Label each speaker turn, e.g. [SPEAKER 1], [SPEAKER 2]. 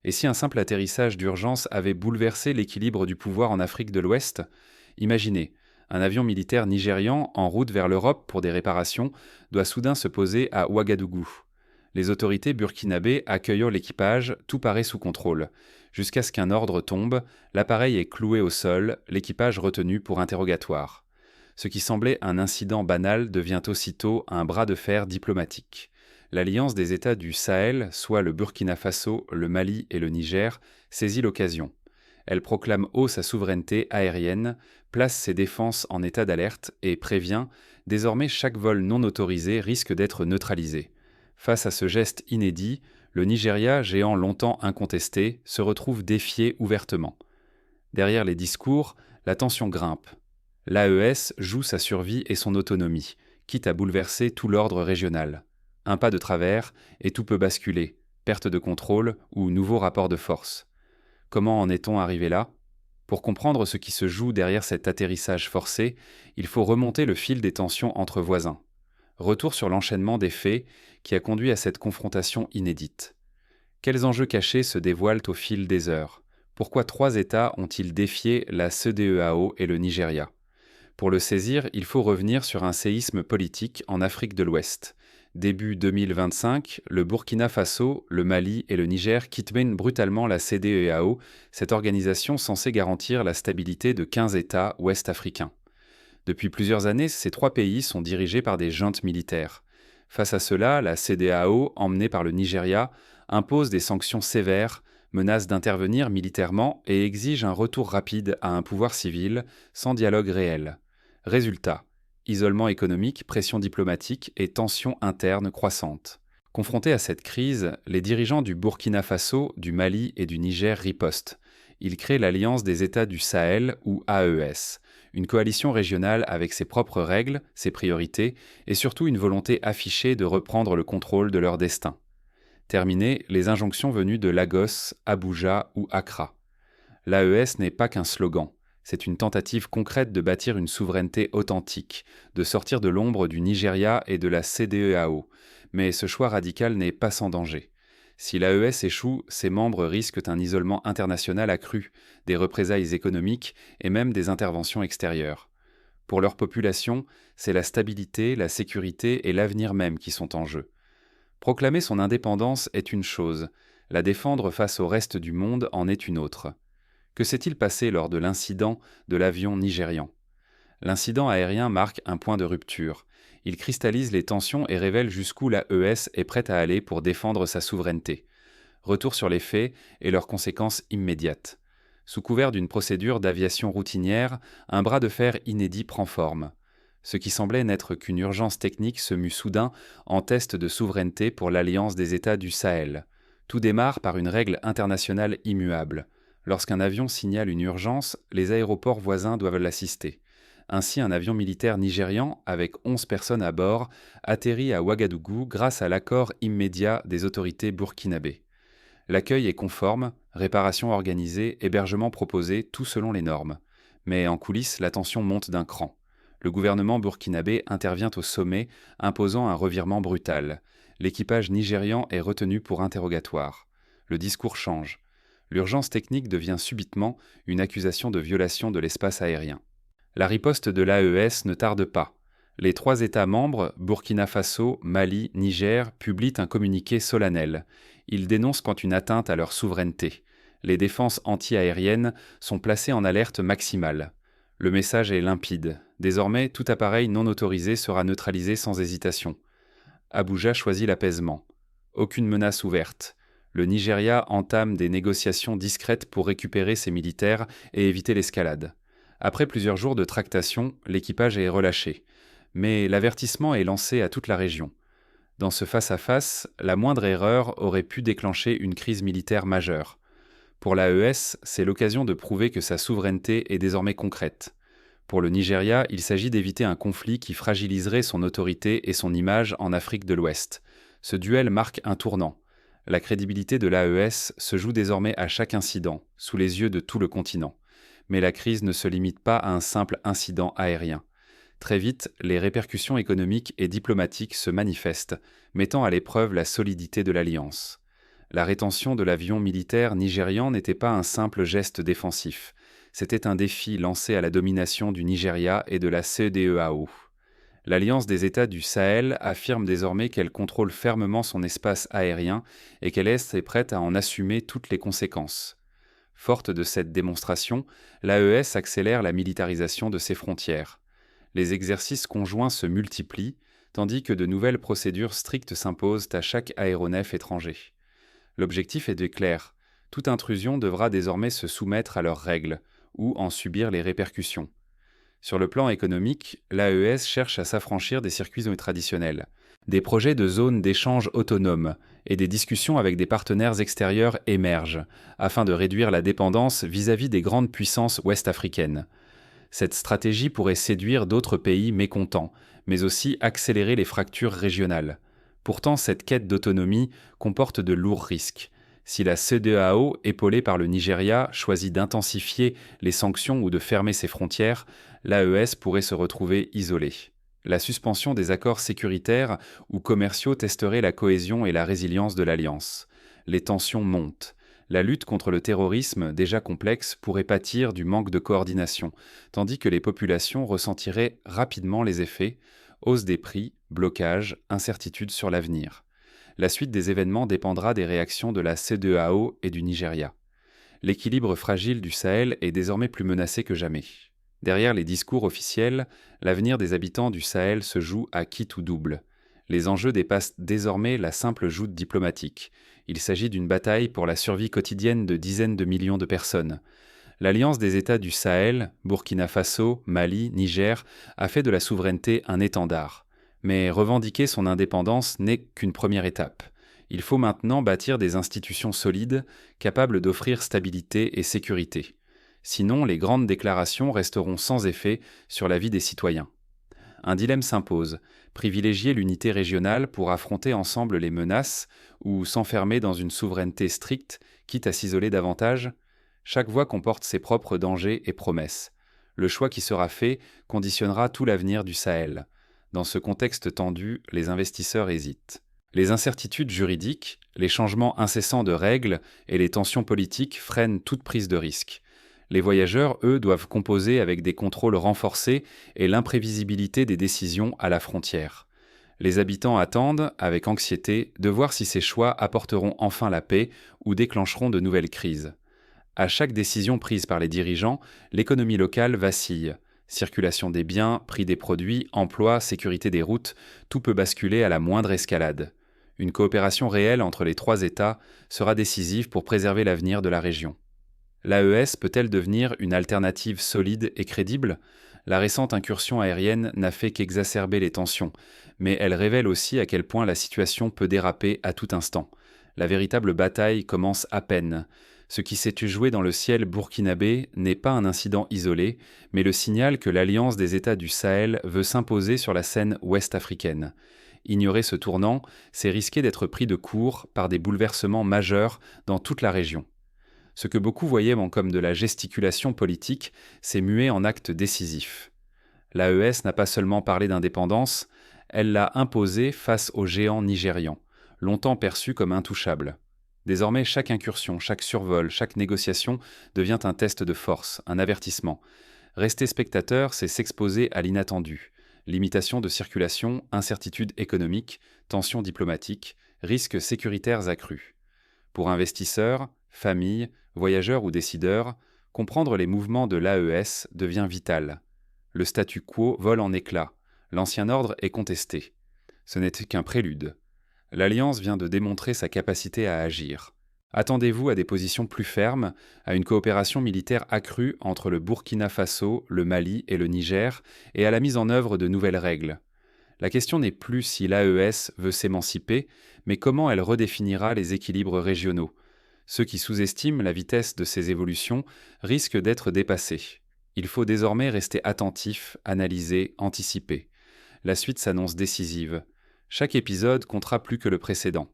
[SPEAKER 1] Et si un simple atterrissage d'urgence avait bouleversé l'équilibre du pouvoir en Afrique de l'Ouest? Imaginez, un avion militaire nigérian en route vers l'Europe pour des réparations doit soudain se poser à Ouagadougou. Les autorités burkinabées accueillant l'équipage, tout paraît sous contrôle. Jusqu'à ce qu'un ordre tombe, l'appareil est cloué au sol, l'équipage retenu pour interrogatoire. Ce qui semblait un incident banal devient aussitôt un bras de fer diplomatique. L'alliance des États du Sahel, soit le Burkina Faso, le Mali et le Niger, saisit l'occasion. Elle proclame haut sa souveraineté aérienne, place ses défenses en état d'alerte et prévient: désormais chaque vol non autorisé risque d'être neutralisé. Face à ce geste inédit, le Nigeria, géant longtemps incontesté, se retrouve défié ouvertement. Derrière les discours, la tension grimpe. L'AES joue sa survie et son autonomie, quitte à bouleverser tout l'ordre régional. Un pas de travers et tout peut basculer, perte de contrôle ou nouveau rapport de force. Comment en est-on arrivé là? Pour comprendre ce qui se joue derrière cet atterrissage forcé, il faut remonter le fil des tensions entre voisins. Retour sur l'enchaînement des faits qui a conduit à cette confrontation inédite. Quels enjeux cachés se dévoilent au fil des heures? Pourquoi trois États ont-ils défié la CEDEAO et le Nigeria? Pour le saisir, il faut revenir sur un séisme politique en Afrique de l'Ouest. Début 2025, le Burkina Faso, le Mali et le Niger quittent brutalement la CEDEAO, cette organisation censée garantir la stabilité de 15 États ouest-africains. Depuis plusieurs années, ces trois pays sont dirigés par des juntes militaires. Face à cela, la CEDEAO, emmenée par le Nigeria, impose des sanctions sévères, menace d'intervenir militairement et exige un retour rapide à un pouvoir civil, sans dialogue réel. Résultat: isolement économique, pression diplomatique et tensions internes croissantes. Confrontés à cette crise, les dirigeants du Burkina Faso, du Mali et du Niger ripostent. Ils créent l'Alliance des États du Sahel, ou AES, une coalition régionale avec ses propres règles, ses priorités et surtout une volonté affichée de reprendre le contrôle de leur destin. Terminées les injonctions venues de Lagos, Abuja ou Accra. L'AES n'est pas qu'un slogan, c'est une tentative concrète de bâtir une souveraineté authentique, de sortir de l'ombre du Nigeria et de la CEDEAO, mais ce choix radical n'est pas sans danger. Si l'AES échoue, ses membres risquent un isolement international accru, des représailles économiques et même des interventions extérieures. Pour leur population, c'est la stabilité, la sécurité et l'avenir même qui sont en jeu. Proclamer son indépendance est une chose, la défendre face au reste du monde en est une autre. Que s'est-il passé lors de l'incident de l'avion nigérian? L'incident aérien marque un point de rupture. Il cristallise les tensions et révèle jusqu'où l'AES est prête à aller pour défendre sa souveraineté. Retour sur les faits et leurs conséquences immédiates. Sous couvert d'une procédure d'aviation routinière, un bras de fer inédit prend forme. Ce qui semblait n'être qu'une urgence technique se mue soudain en test de souveraineté pour l'Alliance des États du Sahel. Tout démarre par une règle internationale immuable. Lorsqu'un avion signale une urgence, les aéroports voisins doivent l'assister. Ainsi, un avion militaire nigérian, avec 11 personnes à bord, atterrit à Ouagadougou grâce à l'accord immédiat des autorités burkinabées. L'accueil est conforme, réparation organisée, hébergement proposé, tout selon les normes. Mais en coulisses, la tension monte d'un cran. Le gouvernement burkinabé intervient au sommet, imposant un revirement brutal. L'équipage nigérian est retenu pour interrogatoire. Le discours change. L'urgence technique devient subitement une accusation de violation de l'espace aérien. La riposte de l'AES ne tarde pas. Les trois États membres, Burkina Faso, Mali, Niger, publient un communiqué solennel. Ils dénoncent quand une atteinte à leur souveraineté. Les défenses anti-aériennes sont placées en alerte maximale. Le message est limpide. Désormais, tout appareil non autorisé sera neutralisé sans hésitation. Abuja choisit l'apaisement. Aucune menace ouverte. Le Nigeria entame des négociations discrètes pour récupérer ses militaires et éviter l'escalade. Après plusieurs jours de tractation, l'équipage est relâché. Mais l'avertissement est lancé à toute la région. Dans ce face-à-face, la moindre erreur aurait pu déclencher une crise militaire majeure. Pour l'AES, c'est l'occasion de prouver que sa souveraineté est désormais concrète. Pour le Nigeria, il s'agit d'éviter un conflit qui fragiliserait son autorité et son image en Afrique de l'Ouest. Ce duel marque un tournant. La crédibilité de l'AES se joue désormais à chaque incident, sous les yeux de tout le continent. Mais la crise ne se limite pas à un simple incident aérien. Très vite, les répercussions économiques et diplomatiques se manifestent, mettant à l'épreuve la solidité de l'alliance. La rétention de l'avion militaire nigérian n'était pas un simple geste défensif. C'était un défi lancé à la domination du Nigeria et de la CEDEAO. L'Alliance des États du Sahel affirme désormais qu'elle contrôle fermement son espace aérien et qu'elle est prête à en assumer toutes les conséquences. Forte de cette démonstration, l'AES accélère la militarisation de ses frontières. Les exercices conjoints se multiplient, tandis que de nouvelles procédures strictes s'imposent à chaque aéronef étranger. L'objectif est clair. Toute intrusion devra désormais se soumettre à leurs règles, ou en subir les répercussions. Sur le plan économique, l'AES cherche à s'affranchir des circuits traditionnels. Des projets de zones d'échange autonomes et des discussions avec des partenaires extérieurs émergent, afin de réduire la dépendance vis-à-vis des grandes puissances ouest-africaines. Cette stratégie pourrait séduire d'autres pays mécontents, mais aussi accélérer les fractures régionales. Pourtant, cette quête d'autonomie comporte de lourds risques. Si la CEDEAO, épaulée par le Nigeria, choisit d'intensifier les sanctions ou de fermer ses frontières, l'AES pourrait se retrouver isolée. La suspension des accords sécuritaires ou commerciaux testerait la cohésion et la résilience de l'Alliance. Les tensions montent. La lutte contre le terrorisme, déjà complexe, pourrait pâtir du manque de coordination, tandis que les populations ressentiraient rapidement les effets, hausse des prix, blocage, incertitude sur l'avenir. La suite des événements dépendra des réactions de la CEDEAO et du Nigeria. L'équilibre fragile du Sahel est désormais plus menacé que jamais. Derrière les discours officiels, l'avenir des habitants du Sahel se joue à quitte ou double. Les enjeux dépassent désormais la simple joute diplomatique. Il s'agit d'une bataille pour la survie quotidienne de dizaines de millions de personnes. L'Alliance des États du Sahel, Burkina Faso, Mali, Niger, a fait de la souveraineté un étendard. Mais revendiquer son indépendance n'est qu'une première étape. Il faut maintenant bâtir des institutions solides, capables d'offrir stabilité et sécurité. Sinon, les grandes déclarations resteront sans effet sur la vie des citoyens. Un dilemme s'impose, privilégier l'unité régionale pour affronter ensemble les menaces ou s'enfermer dans une souveraineté stricte, quitte à s'isoler davantage. Chaque voie comporte ses propres dangers et promesses. Le choix qui sera fait conditionnera tout l'avenir du Sahel. Dans ce contexte tendu, les investisseurs hésitent. Les incertitudes juridiques, les changements incessants de règles et les tensions politiques freinent toute prise de risque. Les voyageurs, eux, doivent composer avec des contrôles renforcés et l'imprévisibilité des décisions à la frontière. Les habitants attendent, avec anxiété, de voir si ces choix apporteront enfin la paix ou déclencheront de nouvelles crises. À chaque décision prise par les dirigeants, l'économie locale vacille. Circulation des biens, prix des produits, emploi, sécurité des routes, tout peut basculer à la moindre escalade. Une coopération réelle entre les trois États sera décisive pour préserver l'avenir de la région. L'AES peut-elle devenir une alternative solide et crédible ? La récente incursion aérienne n'a fait qu'exacerber les tensions, mais elle révèle aussi à quel point la situation peut déraper à tout instant. La véritable bataille commence à peine. Ce qui s'est joué dans le ciel burkinabé n'est pas un incident isolé, mais le signal que l'Alliance des États du Sahel veut s'imposer sur la scène ouest-africaine. Ignorer ce tournant, c'est risquer d'être pris de court par des bouleversements majeurs dans toute la région. Ce que beaucoup voyaient comme de la gesticulation politique s'est mué en actes décisifs. L'AES n'a pas seulement parlé d'indépendance, elle l'a imposée face aux géants nigérians, longtemps perçus comme intouchables. Désormais, chaque incursion, chaque survol, chaque négociation devient un test de force, un avertissement. Rester spectateur, c'est s'exposer à l'inattendu. Limitation de circulation, incertitude économique, tensions diplomatiques, risques sécuritaires accrus. Pour investisseurs, familles, voyageurs ou décideurs, comprendre les mouvements de l'AES devient vital. Le statu quo vole en éclats. L'ancien ordre est contesté. Ce n'était qu'un prélude. L'Alliance vient de démontrer sa capacité à agir. Attendez-vous à des positions plus fermes, à une coopération militaire accrue entre le Burkina Faso, le Mali et le Niger, et à la mise en œuvre de nouvelles règles. La question n'est plus si l'AES veut s'émanciper, mais comment elle redéfinira les équilibres régionaux. Ceux qui sous-estiment la vitesse de ces évolutions risquent d'être dépassés. Il faut désormais rester attentif, analyser, anticiper. La suite s'annonce décisive. Chaque épisode comptera plus que le précédent.